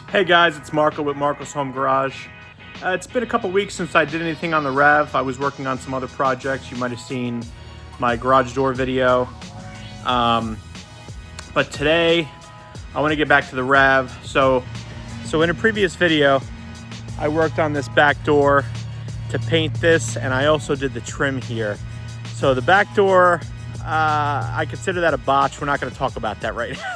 Hey guys, it's Marco with Marco's Home Garage. It's been a couple weeks since I did anything on the RAV. I was working on some other projects. You might have seen my garage door video. But today, I want to get back to the RAV. So in a previous video, I worked on this back door to paint this, and I also did the trim here. So the back door, I consider that a botch. We're not going to talk about that right now.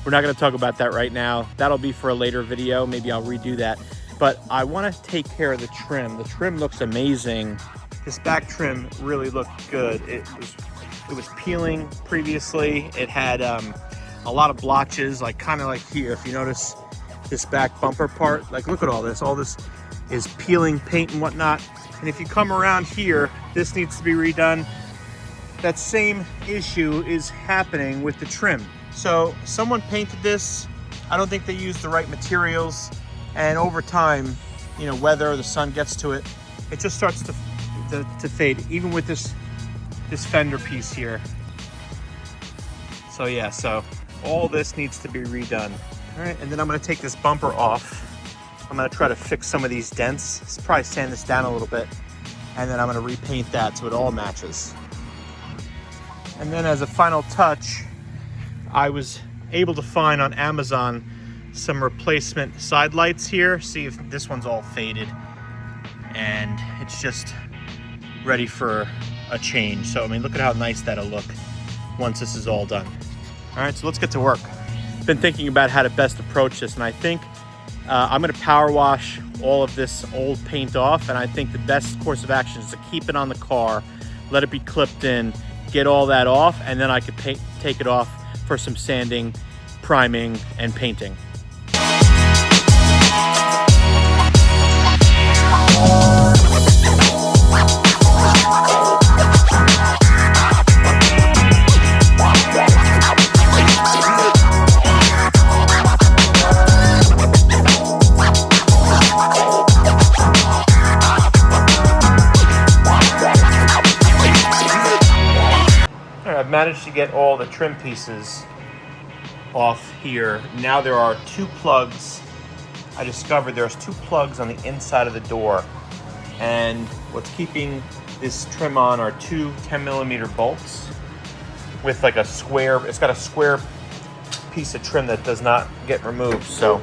We're not going to talk about that right now. That'll be for a later video. Maybe I'll redo that. But I want to take care of the trim. The trim looks amazing. This back trim really looked good. It was peeling previously. It had a lot of blotches, kind of like here. If you notice this back bumper part, look at all this. All this is peeling paint and whatnot. And if you come around here, this needs to be redone. That same issue is happening with the trim. So someone painted this. I don't think they used the right materials. And over time, weather or the sun gets to it, it just starts to fade, even with this fender piece here. So yeah, so all this needs to be redone. All right, and then I'm gonna take this bumper off. I'm gonna try to fix some of these dents. Let's probably sand this down a little bit. And then I'm gonna repaint that so it all matches. And then as a final touch, I was able to find on Amazon some replacement side lights here. See if this one's all faded and it's just ready for a change. So, look at how nice that'll look once this is all done. All right, so let's get to work. Been thinking about how to best approach this, and I think I'm gonna power wash all of this old paint off, and I think the best course of action is to keep it on the car, let it be clipped in, get all that off, and then I could take it off for some sanding, priming, and painting. I've managed to get all the trim pieces off here. Now there are two plugs. I discovered there's two plugs on the inside of the door, and what's keeping this trim on are two 10mm bolts with a square, it's got a square piece of trim that does not get removed. So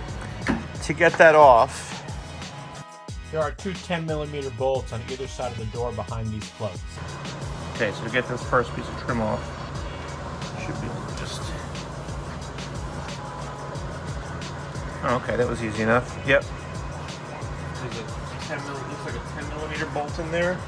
to get that off, there are two 10mm bolts on either side of the door behind these plugs. Okay, so to get this first piece of trim off, should be just... Oh, okay, that was easy enough. Yep. There's looks like a 10mm bolt in there.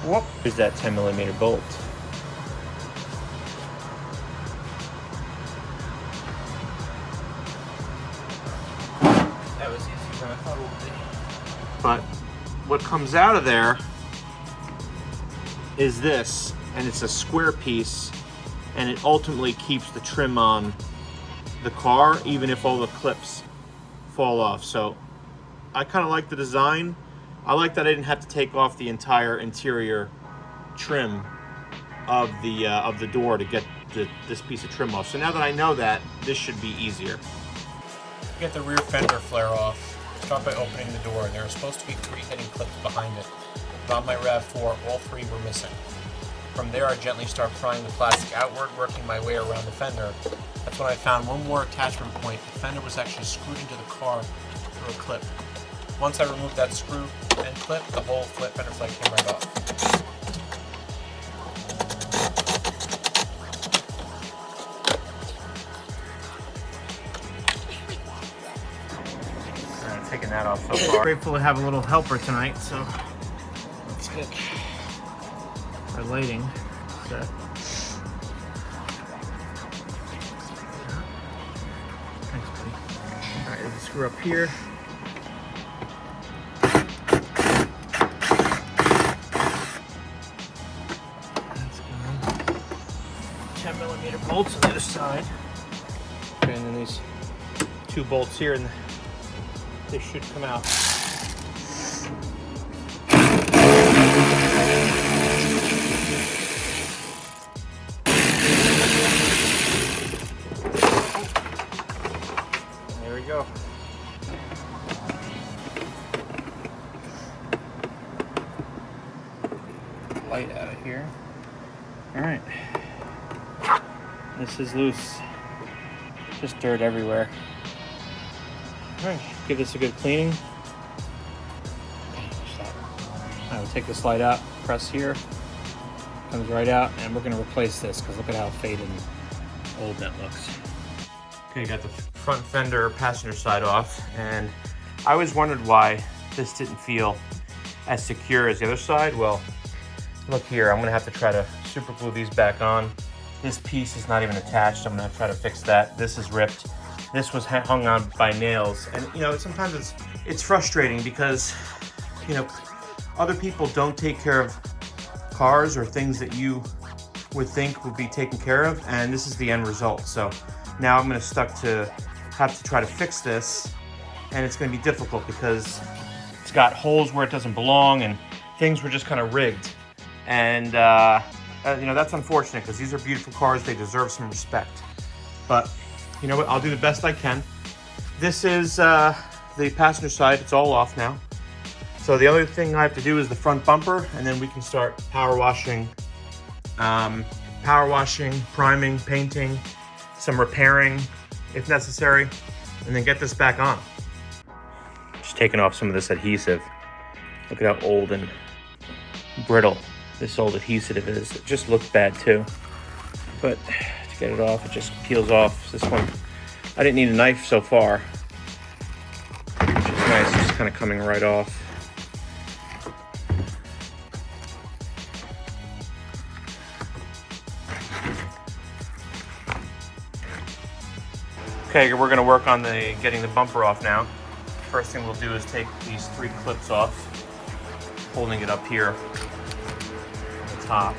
Whoop. Here's that 10mm bolt. That was easier than I thought it would be. But what comes out of there is this, and it's a square piece, and it ultimately keeps the trim on the car, even if all the clips fall off. So I kind of like the design. I like that I didn't have to take off the entire interior trim of the door to get this piece of trim off. So now that I know that, this should be easier. Get the rear fender flare off. Start by opening the door. There are supposed to be 3 hidden clips behind it, but on my RAV4, all 3 were missing. From there, I gently start prying the plastic outward, working my way around the fender. That's when I found one more attachment point. The fender was actually screwed into the car through a clip. Once I removed that screw and clip, the whole fender flare came right off. Taking that off so far. Grateful to have a little helper tonight, so let's get our lighting set. Thanks, buddy. Alright, there's a screw up here. 10mm bolts on the other side. Okay, and then these 2 bolts here, and they should come out. There we go. Light out of here. All right. This is loose. Just dirt everywhere. All right, give this a good cleaning. I will take this light out, press here, comes right out, and we're gonna replace this because look at how faded and old that looks. Okay, got the front fender passenger side off, and I always wondered why this didn't feel as secure as the other side. Well, look here, I'm gonna have to try to super glue these back on. This piece is not even attached. I'm gonna try to fix that. This is ripped. This was hung on by nails. And you know, sometimes it's frustrating because, you know, other people don't take care of cars or things that you would think would be taken care of, and this is the end result. So now I'm gonna have to try to fix this, and it's gonna be difficult because it's got holes where it doesn't belong and things were just kind of rigged. And you know, that's unfortunate because these are beautiful cars. They deserve some respect. But you know what? I'll do the best I can. This is the passenger side. It's all off now. So the only thing I have to do is the front bumper, and then we can start power washing, priming, painting, some repairing if necessary, and then get this back on. Just taking off some of this adhesive. Look at how old and brittle this old adhesive is. It just looks bad too, but to get it off, it just peels off. This one, I didn't need a knife so far, which is nice, just kind of coming right off. Okay, we're gonna work on getting the bumper off now. First thing we'll do is take these 3 clips off, holding it up here. Top.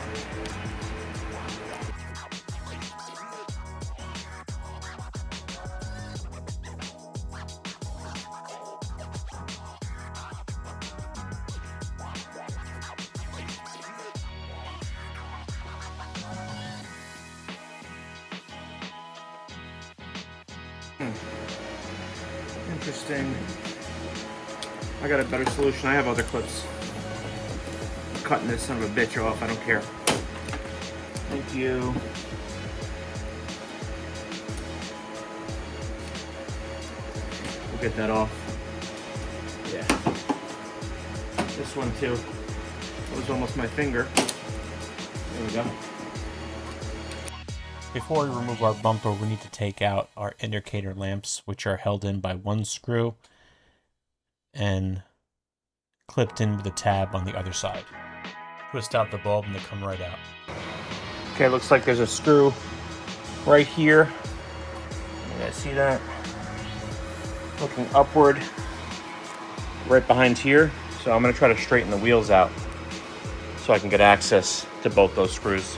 Interesting. I got a better solution. I have other clips. Cutting this son of a bitch off. I don't care. Thank you. We'll get that off. Yeah. This one too. That was almost my finger. There we go. Before we remove our bumper, we need to take out our indicator lamps, which are held in by 1 screw and clipped in with a tab on the other side. Twist out the bulb and they come right out. Okay, looks like there's a screw right here. You guys see that? Looking upward, right behind here. So I'm gonna try to straighten the wheels out so I can get access to both those screws.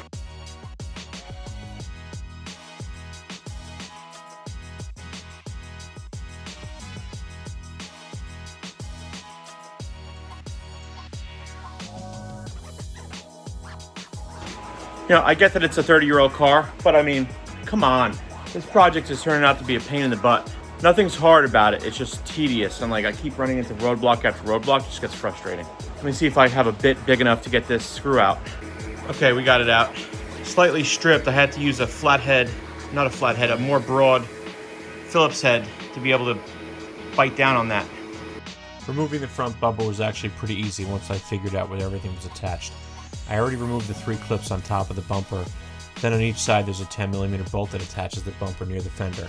You know, I get that it's a 30-year-old car, but I mean, come on. This project is turning out to be a pain in the butt. Nothing's hard about it, it's just tedious. And like, I keep running into roadblock after roadblock, it just gets frustrating. Let me see if I have a bit big enough to get this screw out. Okay, we got it out. Slightly stripped, I had to use a flathead, not a flathead, a more broad Phillips head to be able to bite down on that. Removing the front bumper was actually pretty easy once I figured out where everything was attached. I already removed the 3 clips on top of the bumper. Then on each side there's a 10mm bolt that attaches the bumper near the fender.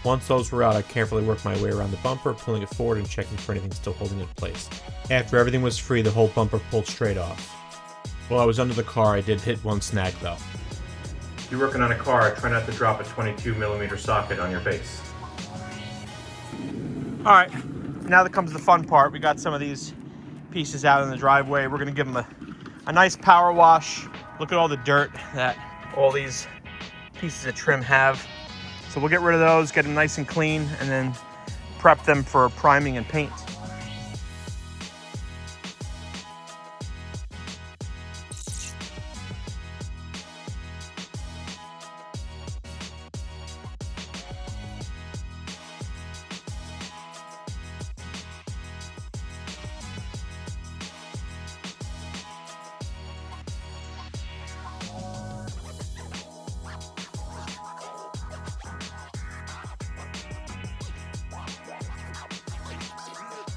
Once those were out, I carefully worked my way around the bumper, pulling it forward and checking for anything still holding it in place. After everything was free, the whole bumper pulled straight off. While I was under the car, I did hit one snag though. If you're working on a car, try not to drop a 22mm socket on your face. Alright, now that comes the fun part. We got some of these pieces out in the driveway. We're going to give them a nice power wash. Look at all the dirt that all these pieces of trim have. So we'll get rid of those, get them nice and clean, and then prep them for priming and paint.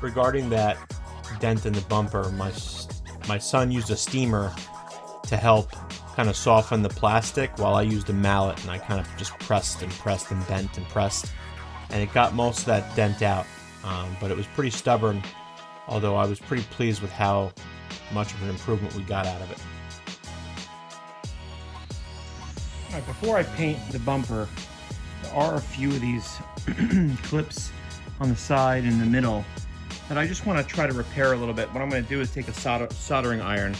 Regarding that dent in the bumper, my son used a steamer to help kind of soften the plastic while I used a mallet, and I kind of just pressed and pressed and bent and pressed, and it got most of that dent out, but it was pretty stubborn, although I was pretty pleased with how much of an improvement we got out of it. All right, before I paint the bumper, there are a few of these clips on the side and the middle that I just want to try to repair a little bit. What I'm going to do is take a soldering iron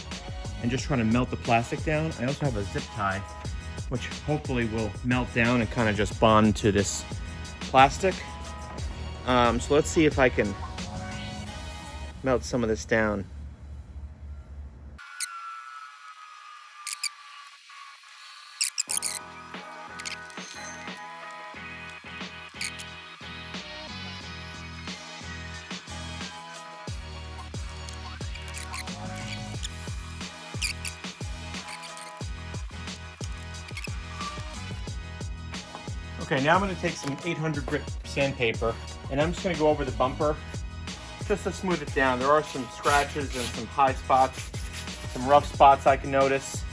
and just try to melt the plastic down. I also have a zip tie, which hopefully will melt down and kind of just bond to this plastic. So let's see if I can melt some of this down. Okay, now I'm going to take some 800 grit sandpaper, and I'm just going to go over the bumper just to smooth it down. There are some scratches and some high spots, some rough spots I can notice.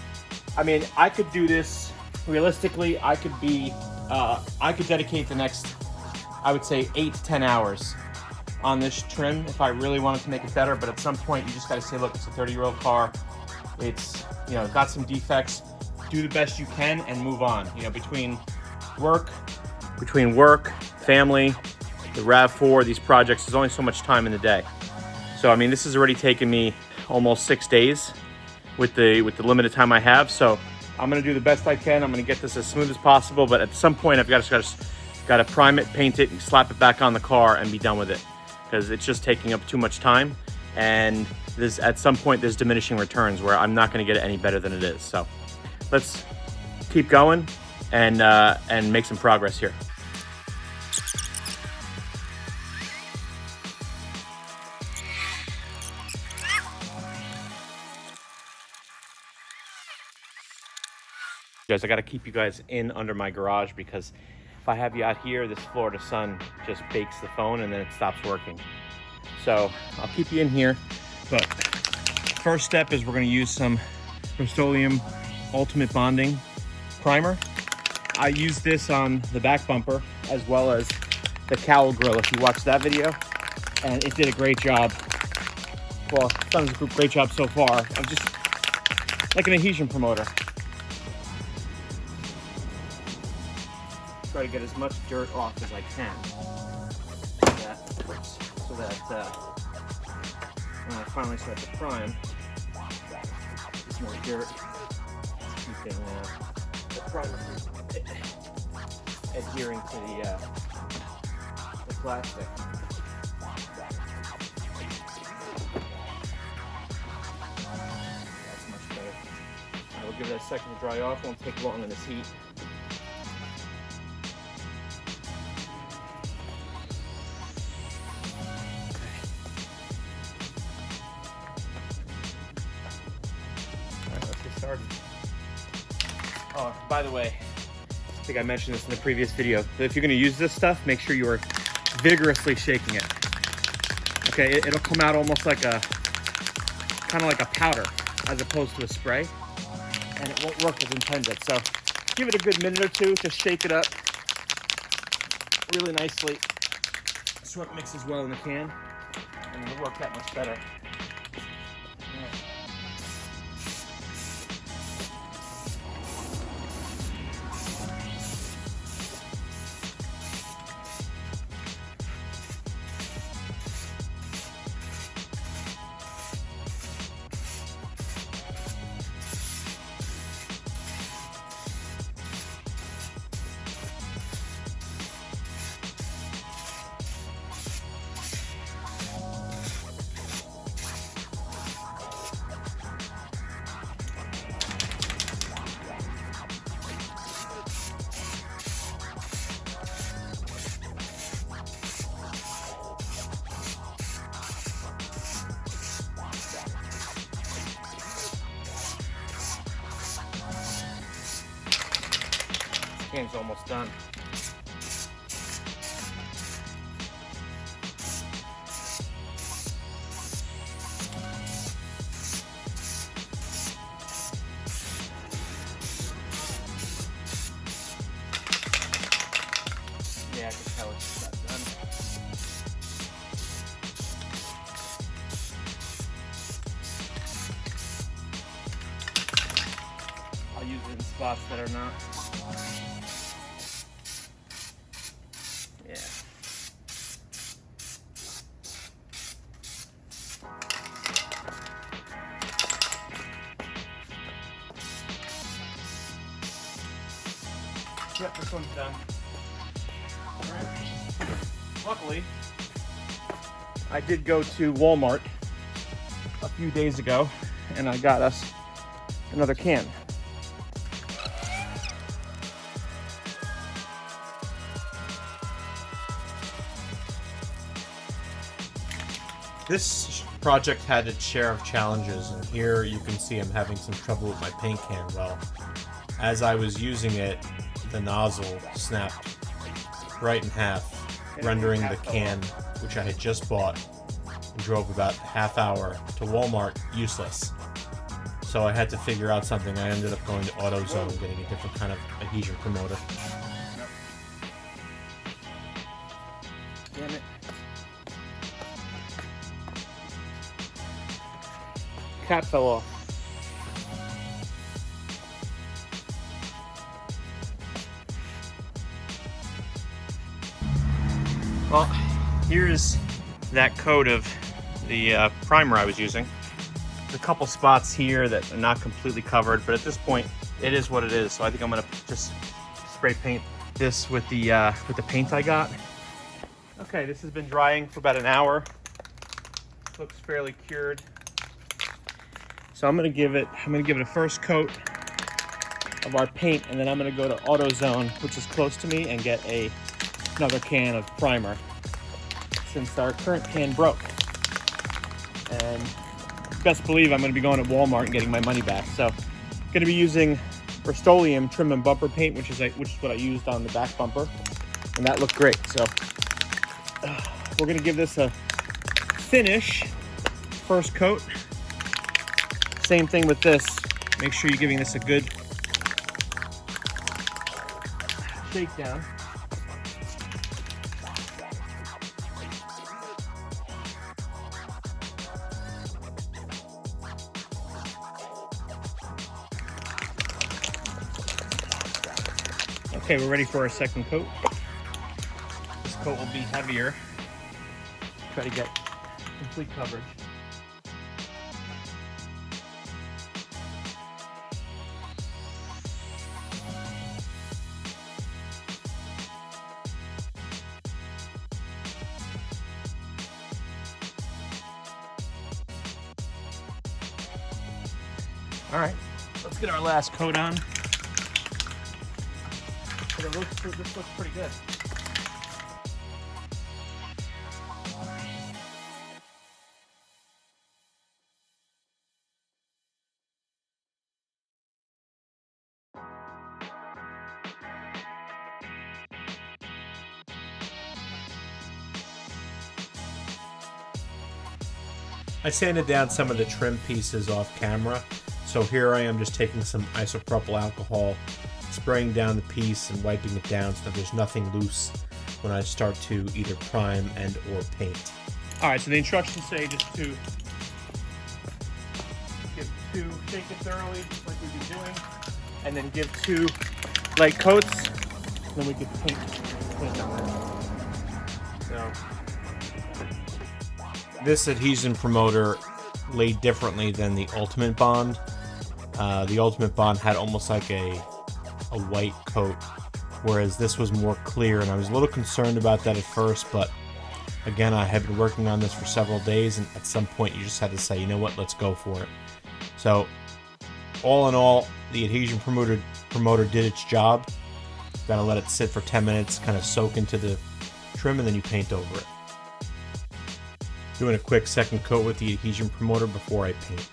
I mean, I could do this realistically. I could dedicate the next, I would say, 8 to 10 hours on this trim if I really wanted to make it better. But at some point, you just got to say, look, it's a 30-year-old car. It's, you know, got some defects. Do the best you can and move on. You know, between work, family, the RAV4, these projects, there's only so much time in the day. So I mean, this has already taken me almost 6 days with the limited time I have. So I'm gonna do the best I can. I'm gonna get this as smooth as possible, but at some point I've got to prime it, paint it, and slap it back on the car and be done with it, because it's just taking up too much time. And at some point there's diminishing returns where I'm not gonna get it any better than it is. So let's keep going and make some progress here. Guys, I got to keep you guys in under my garage, because if I have you out here, this Florida sun just bakes the phone and then it stops working. So I'll keep you in here, but first step is we're going to use some Rust-Oleum Ultimate Bonding Primer. I used this on the back bumper as well as the cowl grill, if you watched that video, and it did a great job. Well, it's done a great job so far. I'm just like an adhesion promoter. Try to get as much dirt off as I can, so that when I finally start to prime, there's more dirt keeping the primer adhering to the plastic. That's much better. I will give that a second to dry off. Won't take long in this heat. Oh, by the way, I think I mentioned this in the previous video, but if you're going to use this stuff, make sure you are vigorously shaking it. Okay, it'll come out almost like kind of like a powder as opposed to a spray, and it won't work as intended. So give it a good minute or two, just shake it up really nicely so it mixes well in the can, and it'll work that much better. Can's almost done. Yeah, I can tell it's not done. I'll use it in spots that are not. Yeah. Yep, this one's done. Alright. Luckily, I did go to Walmart a few days ago and I got us another can. This project had its share of challenges, and here you can see I'm having some trouble with my paint can. Well, as I was using it, the nozzle snapped right in half, rendering the can, which I had just bought and drove about a half hour to Walmart, useless. So I had to figure out something. I ended up going to AutoZone and getting a different kind of adhesion promoter. Damn it. Cap fell off. Well, here's that coat of the primer I was using. There's a couple spots here that are not completely covered, but at this point, it is what it is. So I think I'm gonna just spray paint this with the paint I got. Okay, this has been drying for about an hour. Looks fairly cured. So I'm gonna give it a first coat of our paint, and then I'm gonna go to AutoZone, which is close to me, and get another can of primer, since our current can broke. And best believe I'm gonna be going to Walmart and getting my money back. So I'm gonna be using Rust-Oleum trim and bumper paint, which is what I used on the back bumper, and that looked great. So we're gonna give this a finish first coat. Same thing with this. Make sure you're giving this a good shakedown. Okay, we're ready for our second coat. This coat will be heavier. Try to get complete coverage. All right, let's get our last coat on. This looks pretty good. I sanded down some of the trim pieces off camera, so here I am just taking some isopropyl alcohol, spraying down the piece and wiping it down so that there's nothing loose when I start to either prime and or paint. Alright, so the instructions say just to shake it thoroughly, just like we've been doing, and then give 2 light coats, and then we can paint on it. So this adhesion promoter laid differently than the Ultimate Bond. The Ultimate Bond had almost like a white coat, whereas this was more clear, and I was a little concerned about that at first, but again, I had been working on this for several days, and at some point you just had to say, you know what, let's go for it. So all in all, the adhesion promoter did its job. Gotta let it sit for 10 minutes, kind of soak into the trim, and then you paint over it. Doing a quick second coat with the adhesion promoter before I paint.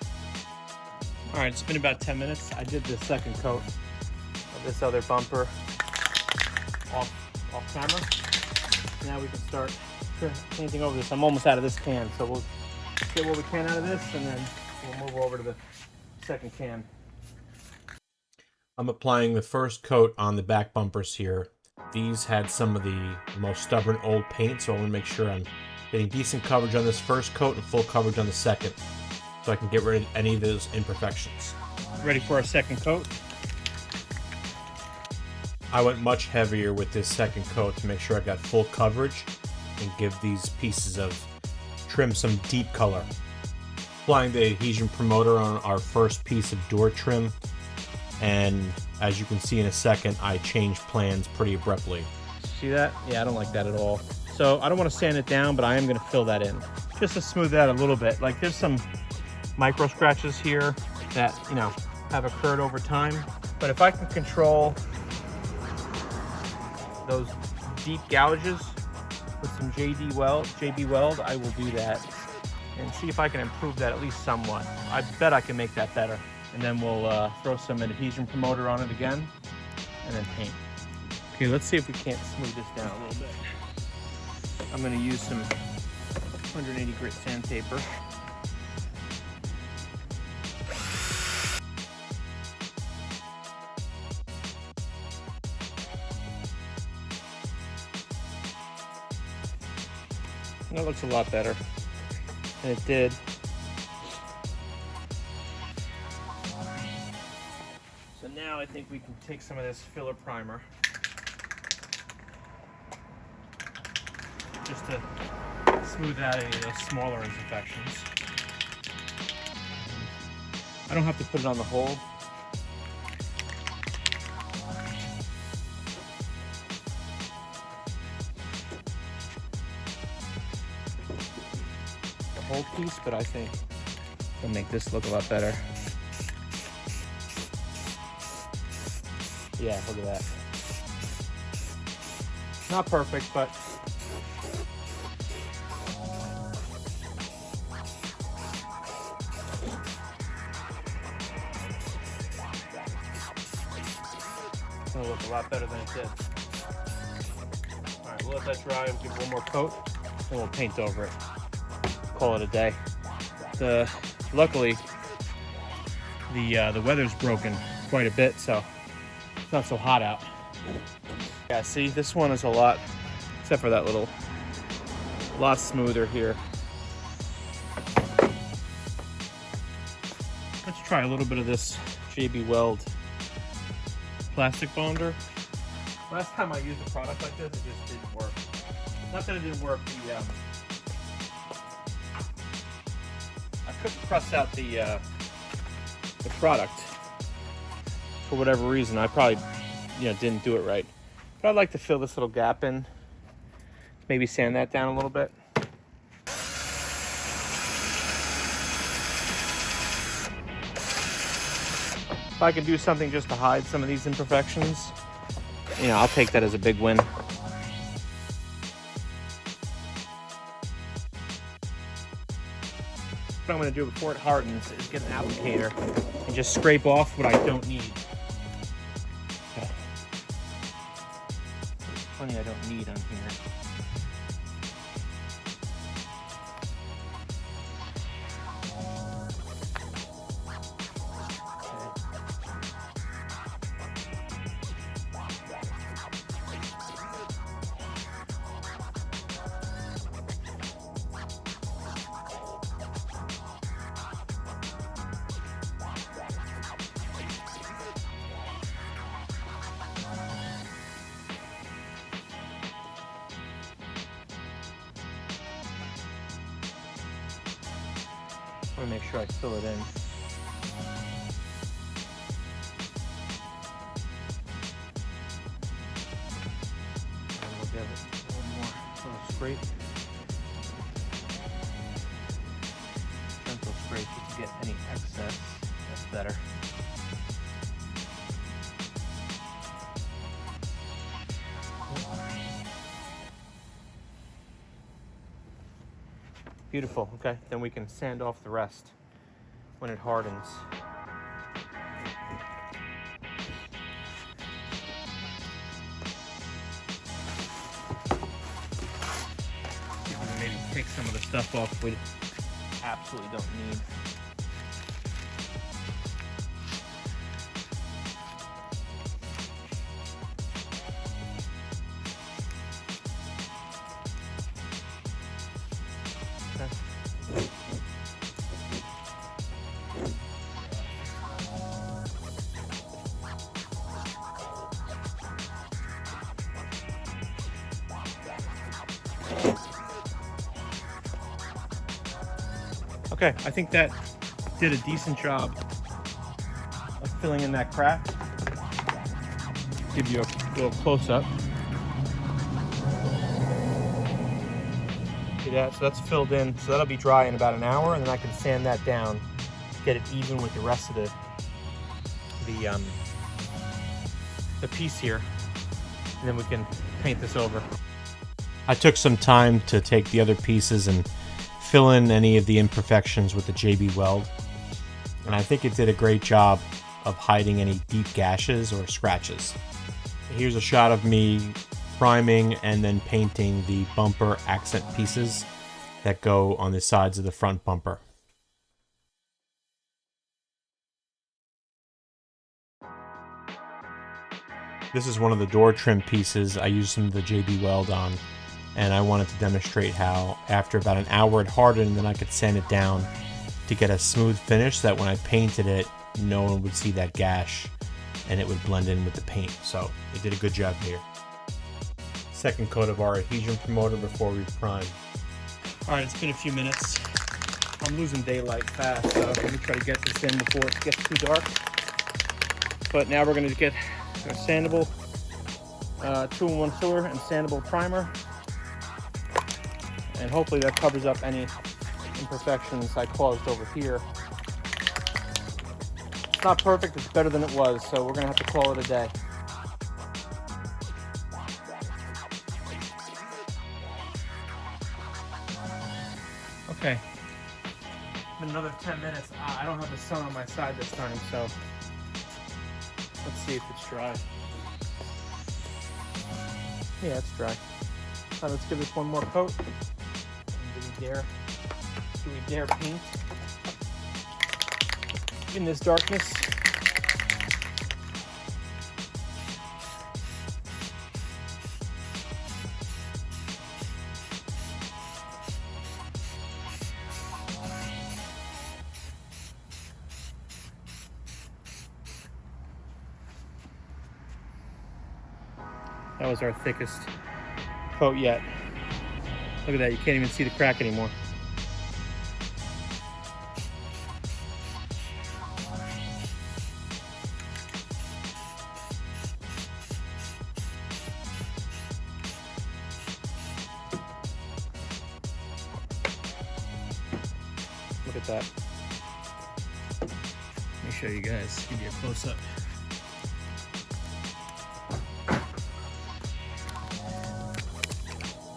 Alright, it's been about 10 minutes. I did the second coat of this other bumper. off camera. Now we can start painting over this. I'm almost out of this can, so we'll get what we can out of this, and then we'll move over to the second can. I'm applying the first coat on the back bumpers here. These had some of the most stubborn old paint, so I want to make sure I'm getting decent coverage on this first coat and full coverage on the second, so I can get rid of any of those imperfections. Ready for our second coat. I went much heavier with this second coat to make sure I got full coverage and give these pieces of trim some deep color. Applying the adhesion promoter on our first piece of door trim, and as you can see in a second, I changed plans pretty abruptly. See that? Yeah, I don't like that at all. So I don't want to sand it down, but I am going to fill that in just to smooth that a little bit. Like, there's some micro scratches here that, you know, have occurred over time. But if I can control those deep gouges with some JB Weld, I will do that and see if I can improve that at least somewhat. I bet I can make that better. And then we'll throw some adhesion promoter on it again and then paint. Okay, let's see if we can't smooth this down a little bit. I'm gonna use some 180 grit sandpaper. That looks a lot better than it did. So now I think we can take some of this filler primer just to smooth out any of those smaller imperfections. I don't have to put it on the whole. Whole piece, but I think it'll make this look a lot better. Yeah, look at that. Not perfect, but it's gonna look a lot better than it did. All right, we'll let that dry. We'll give it one more coat, and we'll paint over it. Call it a day. Luckily, the weather's broken quite a bit, so it's not so hot out. Yeah, see, this one is a lot, except for that little, a lot smoother here. Let's try a little bit of this JB Weld plastic bonder. Last time I used a product like this, it just didn't work. Not that it didn't work, I couldn't press out the product for whatever reason. I probably, didn't do it right. But I'd like to fill this little gap in. Maybe sand that down a little bit. If I can do something just to hide some of these imperfections, I'll take that as a big win. What I'm going to do before it hardens is get an applicator and just scrape off what I don't need. Okay. There's plenty I don't need on here. I want to make sure I fill it in. And we'll give it one more little scrape. Gentle scrape just to get any excess. That's better. Beautiful. Okay, then we can sand off the rest when it hardens. take some of the stuff off we absolutely don't need. Okay, I think that did a decent job of filling in that crack. Give you a little close-up. See that? So that's filled in. So that'll be dry in about an hour, and then I can sand that down, get it even with the rest of the piece here, and then we can paint this over. I took some time to take the other pieces and fill in any of the imperfections with the JB Weld, and I think it did a great job of hiding any deep gashes or scratches. Here's a shot of me priming and then painting the bumper accent pieces that go on the sides of the front bumper. This is one of the door trim pieces I used some of the JB Weld on, and I wanted to demonstrate how after about an hour it hardened, and then I could sand it down to get a smooth finish that when I painted it, no one would see that gash and it would blend in with the paint. So it did a good job here. Second coat of our adhesion promoter before we prime. All right, it's been a few minutes. I'm losing daylight fast, so I'm gonna try to get this in before it gets too dark. But now we're gonna get our sandable 2-in-1 filler and sandable primer. And hopefully that covers up any imperfections I caused over here. It's not perfect, it's better than it was, so we're gonna have to call it a day. Okay, been another 10 minutes. I don't have the sun on my side this time, so let's see if it's dry. Yeah, it's dry. So let's give this one more coat. Do we dare paint in this darkness? That was our thickest coat yet. Look at that, you can't even see the crack anymore. Look at that. Let me show you guys, give you a close-up.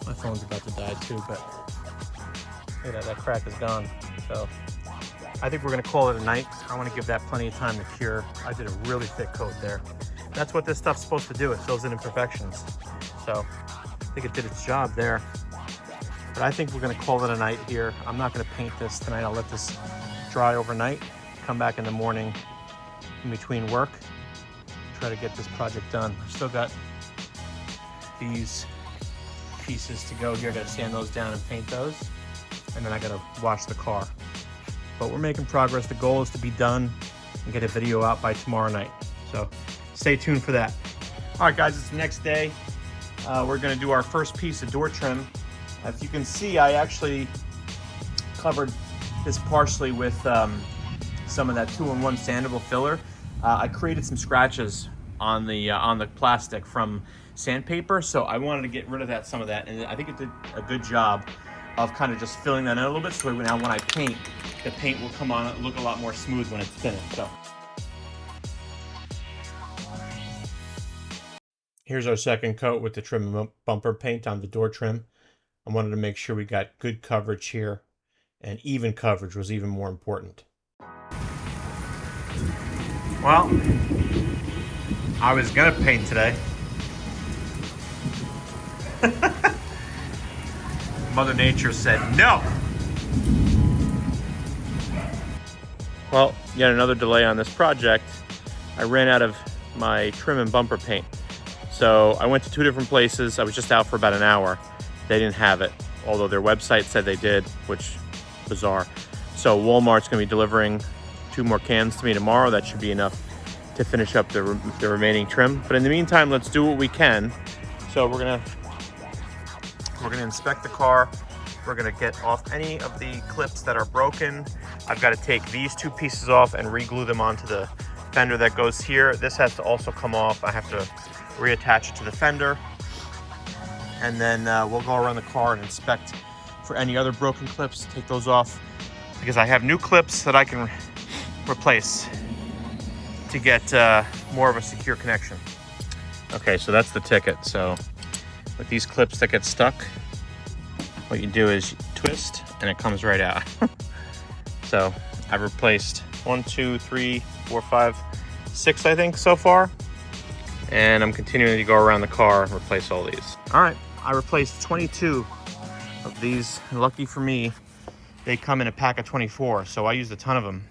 My phone's about to die too, but look at that crack is gone. So I think we're gonna call it a night. I wanna give that plenty of time to cure. I did a really thick coat there. That's what this stuff's supposed to do. It fills in imperfections. So I think it did its job there. But I think we're gonna call it a night here. I'm not gonna paint this tonight. I'll let this dry overnight, come back in the morning in between work, try to get this project done. I've still got these pieces to go here. I gotta sand those down and paint those, and then I gotta wash the car. But we're making progress. The goal is to be done and get a video out by tomorrow night. So stay tuned for that. All right, guys, it's the next day. We're gonna do our first piece of door trim. As you can see, I actually covered this partially with some of that 2-in-1 sandable filler. I created some scratches on the plastic from sandpaper, so I wanted to get rid of some of that, and I think it did a good job of kind of just filling that in a little bit, so now when I paint, the paint will come on and look a lot more smooth when it's finished. So here's our second coat with the trim bumper paint on the door trim. I wanted to make sure we got good coverage here, and even coverage was even more important. Well, I was gonna paint today. Mother Nature said no. Well, yet another delay on this project. I ran out of my trim and bumper paint. So I went to 2 different places. I was just out for about an hour. They didn't have it, although their website said they did, which bizarre. So Walmart's gonna be delivering 2 more cans to me tomorrow. That should be enough to finish up the remaining trim. But in the meantime, let's do what we can. So we're gonna inspect the car. We're gonna get off any of the clips that are broken. I've got to take these 2 pieces off and re-glue them onto the fender that goes here. This has to also come off. I have to reattach it to the fender. And then we'll go around the car and inspect for any other broken clips, take those off, because I have new clips that I can replace to get more of a secure connection. Okay, so that's the ticket. So with these clips that get stuck, what you do is you twist and it comes right out. So I've replaced 1, 2, 3, 4, 5, 6, I think so far. And I'm continuing to go around the car and replace all these. All right, I replaced 22 of these. And lucky for me, they come in a pack of 24, so I used a ton of them.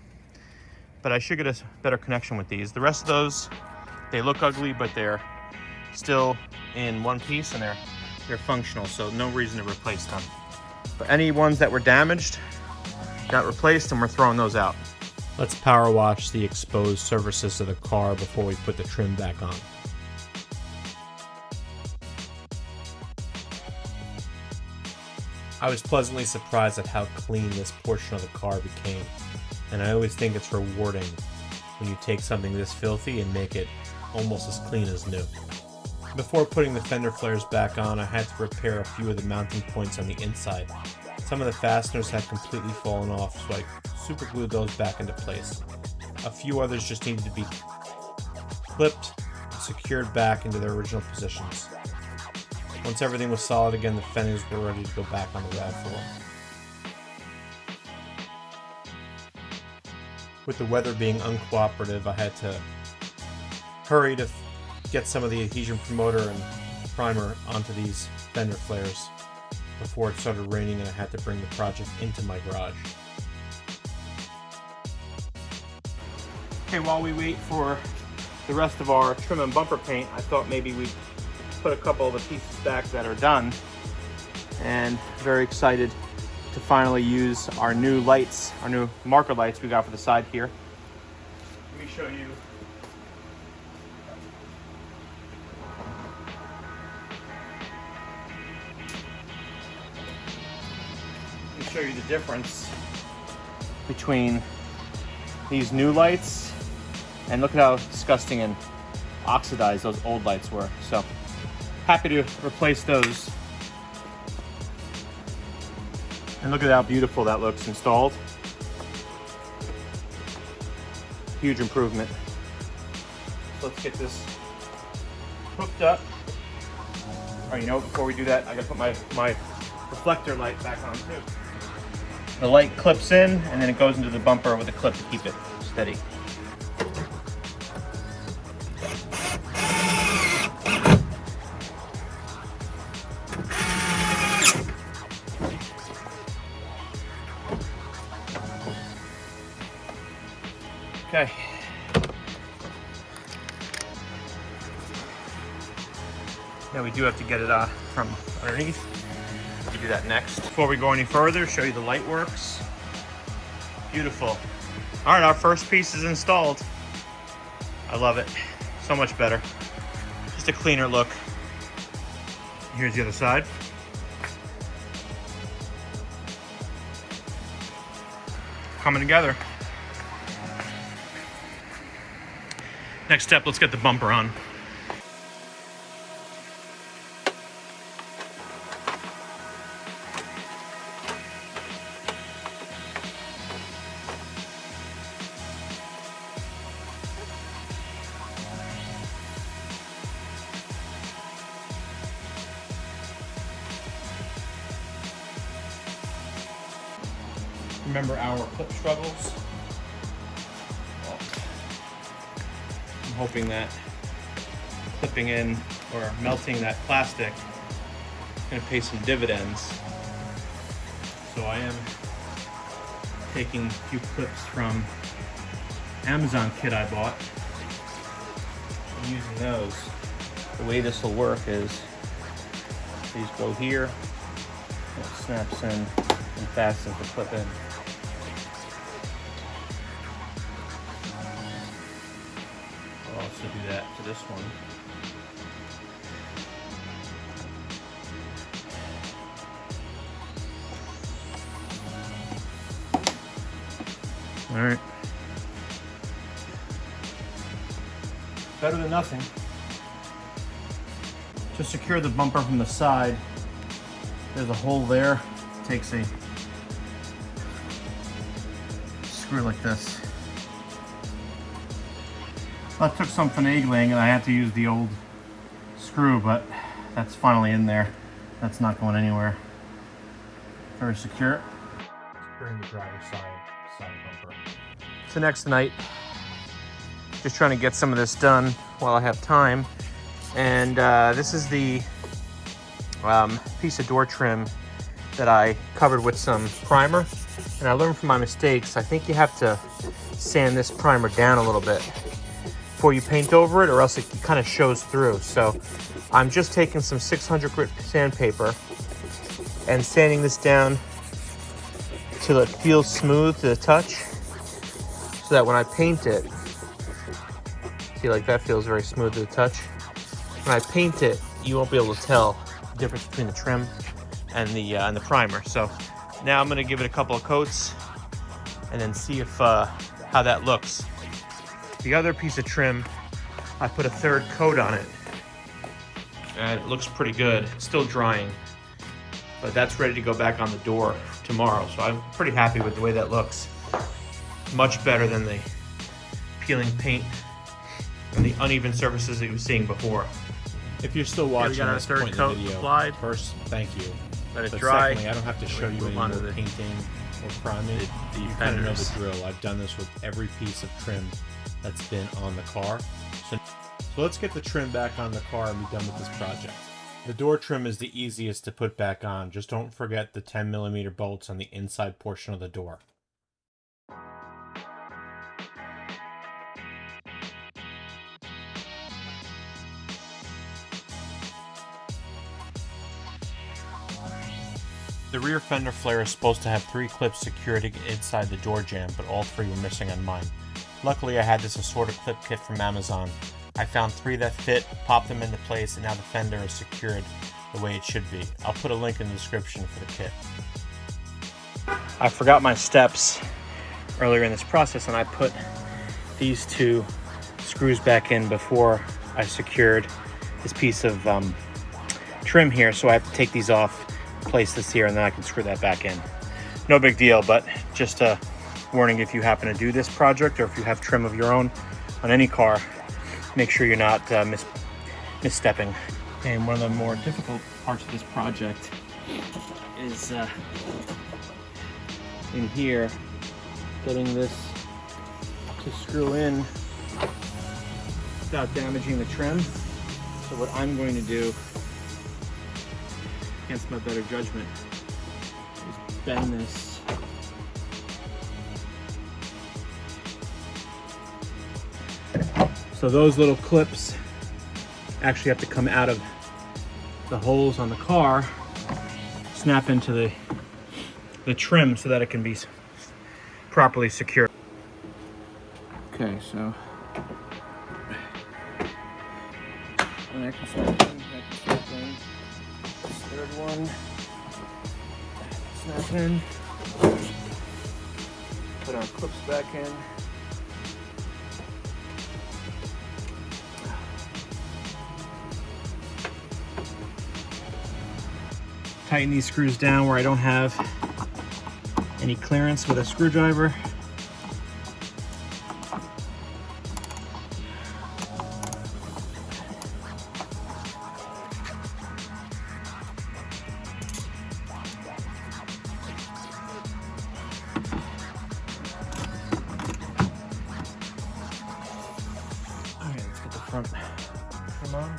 But I should get a better connection with these. The rest of those, they look ugly, but they're still in one piece and they're functional, so no reason to replace them. But any ones that were damaged got replaced, and we're throwing those out. Let's power wash the exposed surfaces of the car before we put the trim back on. I was pleasantly surprised at how clean this portion of the car became, and I always think it's rewarding when you take something this filthy and make it almost as clean as new. Before putting the fender flares back on, I had to repair a few of the mounting points on the inside. Some of the fasteners had completely fallen off, so I super glued those back into place. A few others just needed to be clipped and secured back into their original positions. Once everything was solid again, the fenders were ready to go back on the RAV4. With the weather being uncooperative, I had to hurry to get some of the adhesion promoter and primer onto these fender flares before it started raining and I had to bring the project into my garage. Okay, while we wait for the rest of our trim and bumper paint, I thought maybe we'd put a couple of the pieces back that are done. And very excited to finally use our new lights, our new marker lights we got for the side here. Let me show you. Show you the difference between these new lights, and look at how disgusting and oxidized those old lights were. So happy to replace those, and look at how beautiful that looks installed. Huge improvement. So let's get this hooked up. Oh, you know, before we do that, I gotta put my reflector light back on too. The light clips in and then it goes into the bumper with a clip to keep it steady. Okay. Now we do have to get it from underneath. We'll do that next. Before we go any further, show you the light works. Beautiful. All right, our first piece is installed. I love it. So much better. Just a cleaner look. Here's the other side. Coming together. Next step, let's get the bumper on. Remember our clip struggles? Well, I'm hoping that clipping in or melting that plastic is going to pay some dividends So I am taking a few clips from Amazon kit I bought and using those. The way this will work is these go here, it snaps in and fastens the clip in. I'll also do that to this one. All right. Better than nothing. To secure the bumper from the side, there's a hole there. It takes a screw like this. That took some finagling and I had to use the old screw, but that's finally in there. That's not going anywhere. Very secure. Securing the driver's side bumper. So next night, just trying to get some of this done while I have time. And this is the piece of door trim that I covered with some primer. And I learned from my mistakes, I think you have to sand this primer down a little bit before you paint over it, or else it kind of shows through. So I'm just taking some 600 grit sandpaper and sanding this down till it feels smooth to the touch, so that when I paint it, see, like that feels very smooth to the touch. When I paint it, you won't be able to tell the difference between the trim and the primer. So now I'm gonna give it a couple of coats and then see if how that looks. The other piece of trim, I put a third coat on it, and it looks pretty good. It's still drying, but that's ready to go back on the door tomorrow. So I'm pretty happy with the way that looks. Much better than the peeling paint and the uneven surfaces that you were seeing before. If you're still watching this point in the video, applied. First, thank you. Let it But dry. secondly, I don't have to show you any more painting or priming. The You kind of know the fenders. drill. I've done this with every piece of trim that's been on the car. So let's get the trim back on the car and be done with this project. The door trim is the easiest to put back on. Just don't forget the 10mm bolts on the inside portion of the door. The rear fender flare is supposed to have 3 clips secured inside the door jamb, but all 3 were missing on mine. Luckily, I had this assorted clip kit from Amazon. I found 3 that fit, popped them into place, and now the fender is secured the way it should be. I'll put a link in the description for the kit. I forgot my steps earlier in this process, and I put these 2 screws back in before I secured this piece of trim here, so I have to take these off, place this here, and then I can screw that back in. No big deal, but just a warning, if you happen to do this project or if you have trim of your own on any car, make sure you're not misstepping. And one of the more difficult parts of this project is in here, getting this to screw in without damaging the trim. So what I'm going to do, against my better judgment, is bend this so those little clips actually have to come out of the holes on the car, snap into the trim so that it can be properly secured. Okay, so that can snap in, that can snap in. This third one, snap in. Put our clips back in. Tighten these screws down where I don't have any clearance with a screwdriver. All right, let's get the front trim on.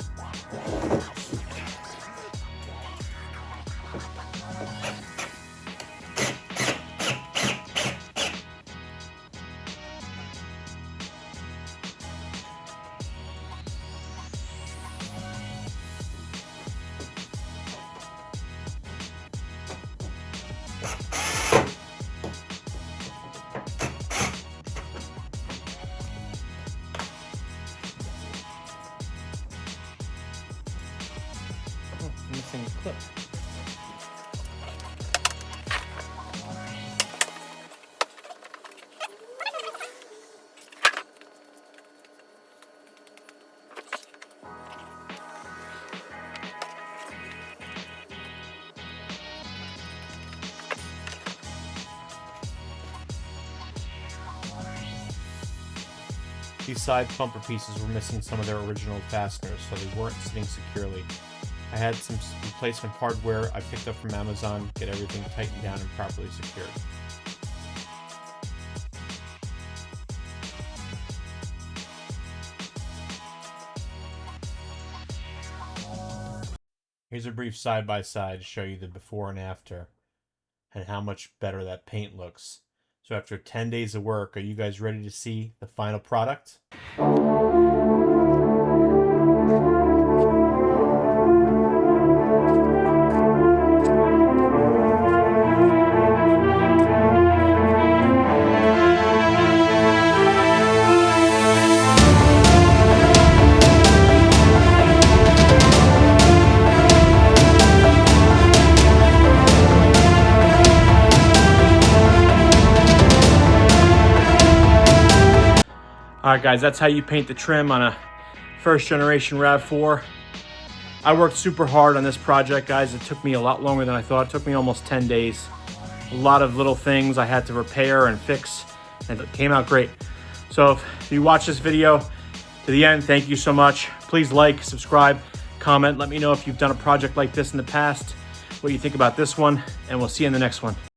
missing clip. These side bumper pieces were missing some of their original fasteners, so they weren't sitting securely. I had some replacement hardware I picked up from Amazon, get everything tightened down and properly secured. Here's a brief side-by-side to show you the before and after, and how much better that paint looks. So after 10 days of work, are you guys ready to see the final product? Alright guys, that's how you paint the trim on a first generation RAV4. I worked super hard on this project, guys. It took me a lot longer than I thought. It took me almost 10 days. A lot of little things I had to repair and fix, and it came out great. So if you watch this video to the end, thank you so much. Please like, subscribe, comment. Let me know if you've done a project like this in the past, what you think about this one, and we'll see you in the next one.